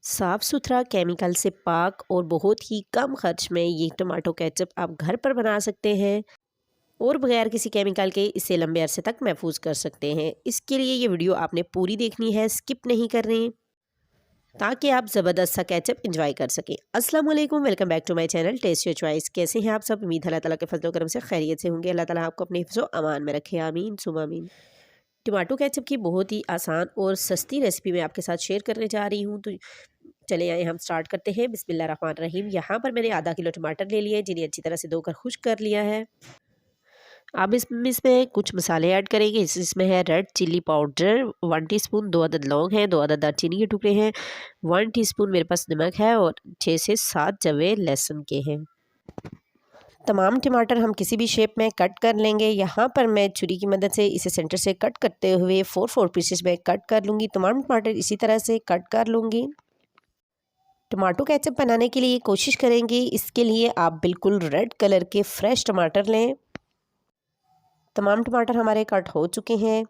साफ़ सुथरा केमिकल से पाक और बहुत ही कम खर्च में ये टमाटो केचप आप घर पर बना सकते हैं और बगैर किसी केमिकल के इसे लंबे अरसे तक महफूज कर सकते हैं। इसके लिए ये वीडियो आपने पूरी देखनी है, स्किप नहीं करनी, ताकि आप ज़बरदस्त सा केचप एंजॉय कर सकें। अस्सलाम वालेकुम, welcome back to my channel test your choice. कैसे हैं आप सब? उम्मीद है अल्लाह ताला के फजल करम से खैरियत से होंगे। अल्लाह ताला आपको अपने हिफ्ज़ व अमान में रखे, आमीन सुम्मा आमीन। टमाटो केचप की बहुत ही आसान और सस्ती रेसिपी मैं आपके साथ शेयर करने जा रही हूँ। तो चले आए हम स्टार्ट करते हैं। बिस्मिल्लाहिर्रहमानिर्रहीम। यहाँ पर मैंने आधा किलो टमाटर ले लिए, जिन्हें अच्छी तरह से धोकर खुश्क कर लिया है। अब इसमें कुछ मसाले ऐड करेंगे। इसमें है रेड चिल्ली पाउडर 1 टीस्पून, 2 अदद लौंग हैं, 2 अदद दालचीनी के टुकड़े हैं, 1 टीस्पून मेरे पास नमक है और 6 से 7 जवे लहसुन के हैं। तमाम टमाटर हम किसी भी शेप में कट कर लेंगे। यहाँ पर मैं छुरी की मदद से इसे सेंटर से कट करते हुए 4 पीसेस में कट कर लूँगी। तमाम टमाटर इसी तरह से कट कर लूँगी। टमाटो केचप बनाने के लिए कोशिश करेंगे, इसके लिए आप बिल्कुल रेड कलर के फ्रेश टमाटर लें। तमाम टमाटर हमारे कट हो चुके हैं।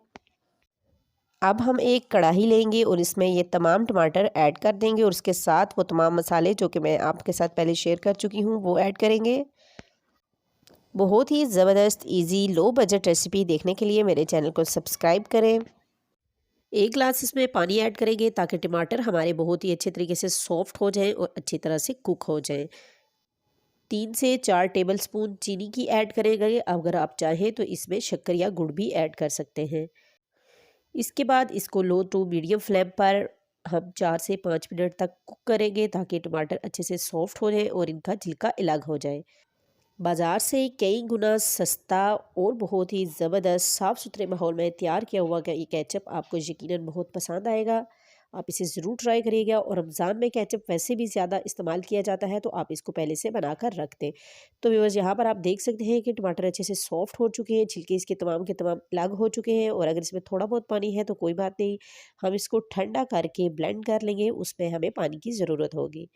अब हम एक कढ़ाई लेंगे और इसमें ये तमाम टमाटर ऐड कर देंगे और उसके साथ वो तमाम मसाले जो कि मैं आपके साथ पहले शेयर कर चुकी हूँ वो ऐड करेंगे। बहुत ही ज़बरदस्त इजी लो बजट रेसिपी देखने के लिए मेरे चैनल को सब्सक्राइब करें। 1 ग्लास इसमें पानी ऐड करेंगे ताकि टमाटर हमारे बहुत ही अच्छे तरीके से सॉफ्ट हो जाएं और अच्छी तरह से कुक हो जाएं। 3 से 4 टेबलस्पून चीनी की ऐड करेंगे। अगर आप चाहें तो इसमें शक्कर या गुड़ भी ऐड कर सकते हैं। इसके बाद इसको लो टू मीडियम फ्लेम पर हम 4 से 5 मिनट तक कुक करेंगे ताकि टमाटर अच्छे से सॉफ्ट हो जाए और इनका छिलका अलग हो जाए। बाज़ार से कई गुना सस्ता और बहुत ही ज़बरदस्त साफ़ सुथरे माहौल में तैयार किया हुआ ये केचप आपको यकीनन बहुत पसंद आएगा। आप इसे ज़रूर ट्राई करिएगा। और रमज़ान में केचप वैसे भी ज़्यादा इस्तेमाल किया जाता है, तो आप इसको पहले से बनाकर रख दें। तो व्यूअर्स, यहाँ पर आप देख सकते हैं कि टमाटर अच्छे से सॉफ्ट हो चुके हैं, छिलके इसके तमाम के तमाम अलग हो चुके हैं। और अगर इसमें थोड़ा बहुत पानी है तो कोई बात नहीं, हम इसको ठंडा करके ब्लेंड कर लेंगे, उसमें हमें पानी की ज़रूरत होगी।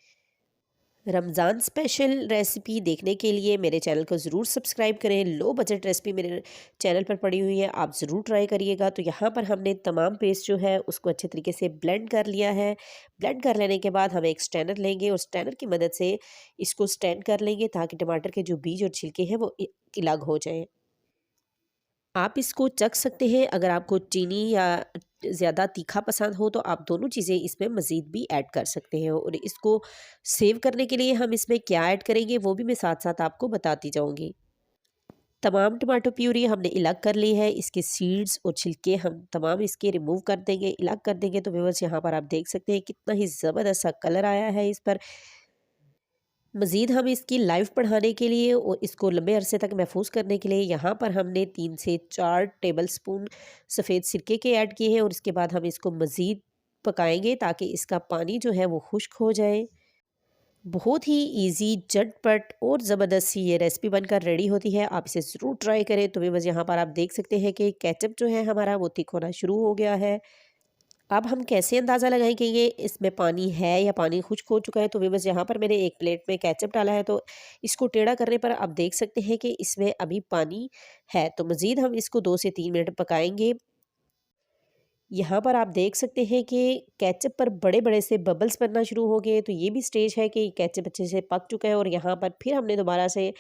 रमज़ान स्पेशल रेसिपी देखने के लिए मेरे चैनल को ज़रूर सब्सक्राइब करें। लो बजट रेसिपी मेरे चैनल पर पड़ी हुई है, आप ज़रूर ट्राई करिएगा। तो यहाँ पर हमने तमाम पेस्ट जो है उसको अच्छे तरीके से ब्लेंड कर लिया है। ब्लेंड कर लेने के बाद हम एक स्टैनर लेंगे और स्टैनर की मदद से इसको स्टैंड कर लेंगे ताकि टमाटर के जो बीज और छिलके हैं वो अलग हो जाएँ। आप इसको चख सकते हैं। अगर आपको चीनी या ज़्यादा तीखा पसंद हो तो आप दोनों चीज़ें इसमें मज़ीद भी ऐड कर सकते हैं। और इसको सेव करने के लिए हम इसमें क्या ऐड करेंगे वो भी मैं साथ साथ आपको बताती जाऊँगी। तमाम टमाटो प्यूरी हमने अलग कर ली है। इसके सीड्स और छिलके हम तमाम इसके रिमूव कर देंगे, अलग कर देंगे। तो व्यूअर्स, यहाँ पर आप देख सकते हैं कितना ही ज़बरदस्त सा कलर आया है इस पर। मज़ीद हम इसकी लाइफ बढ़ाने के लिए और इसको लंबे अरसे तक महफूज करने के लिए यहाँ पर हमने 3 से 4 टेबलस्पून सफ़ेद सिरके के ऐड किए हैं। और इसके बाद हम इसको मज़ीद पकाएंगे ताकि इसका पानी जो है वो खुश्क हो जाए। बहुत ही इजी, झटपट और ज़बरदस्त सी ये रेसिपी बनकर रेडी होती है। आप इसे ज़रूर ट्राई करें। तो बस यहाँ पर आप देख सकते हैं कि केचप जो है हमारा वो थिक होना शुरू हो गया है। अब हम कैसे अंदाज़ा लगाएँ कि ये इसमें पानी है या पानी खुश्क हो चुका है? तो बस यहाँ पर मैंने एक प्लेट में केचप डाला है, तो इसको टेढ़ा करने पर आप देख सकते हैं कि इसमें अभी पानी है। तो मज़ीद हम इसको 2 से 3 मिनट पकाएँगे। यहाँ पर आप देख सकते हैं कि केचप पर बड़े-बड़े से बबल्स बनना शुरू हो गए, तो ये भी स्टेज है कि केचप अच्छे से पक चुका है। और यहाँ पर फिर हमने दोबारा से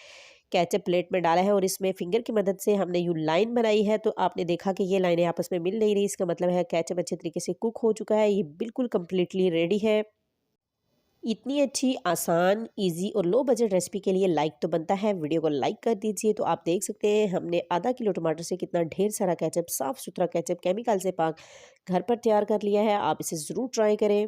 केचप प्लेट में डाला है और इसमें फिंगर की मदद से हमने यूँ लाइन बनाई है। तो आपने देखा कि ये लाइनें आपस में मिल नहीं रही, इसका मतलब है केचप अच्छे तरीके से कुक हो चुका है। ये बिल्कुल कंप्लीटली रेडी है। इतनी अच्छी, आसान, ईज़ी और लो बजट रेसिपी के लिए लाइक तो बनता है। वीडियो को लाइक कर दीजिए। तो आप देख सकते हैं हमने आधा किलो टमाटर से कितना ढेर सारा केचप, साफ़ सुथरा केचप, केमिकल से पाक, घर पर तैयार कर लिया है। आप इसे ज़रूर ट्राई करें।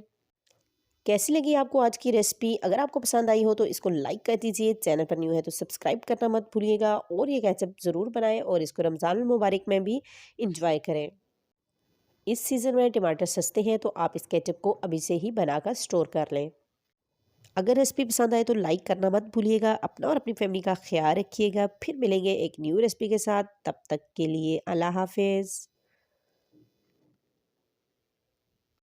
कैसी लगी आपको आज की रेसिपी? अगर आपको पसंद आई हो तो इसको लाइक कर दीजिए। चैनल पर न्यू है तो सब्सक्राइब करना मत भूलिएगा। और ये केचप ज़रूर बनाएं और इसको रमज़ान मुबारक में भी इंजॉय करें। इस सीज़न में टमाटर सस्ते हैं, तो आप इस केचप को अभी से ही बनाकर स्टोर कर लें। अगर रेसिपी पसंद आए तो लाइक करना मत भूलिएगा। अपना और अपनी फैमिली का ख्याल रखिएगा। फिर मिलेंगे एक न्यू रेसिपी के साथ। तब तक के लिए अल्लाह हाफ़िज़।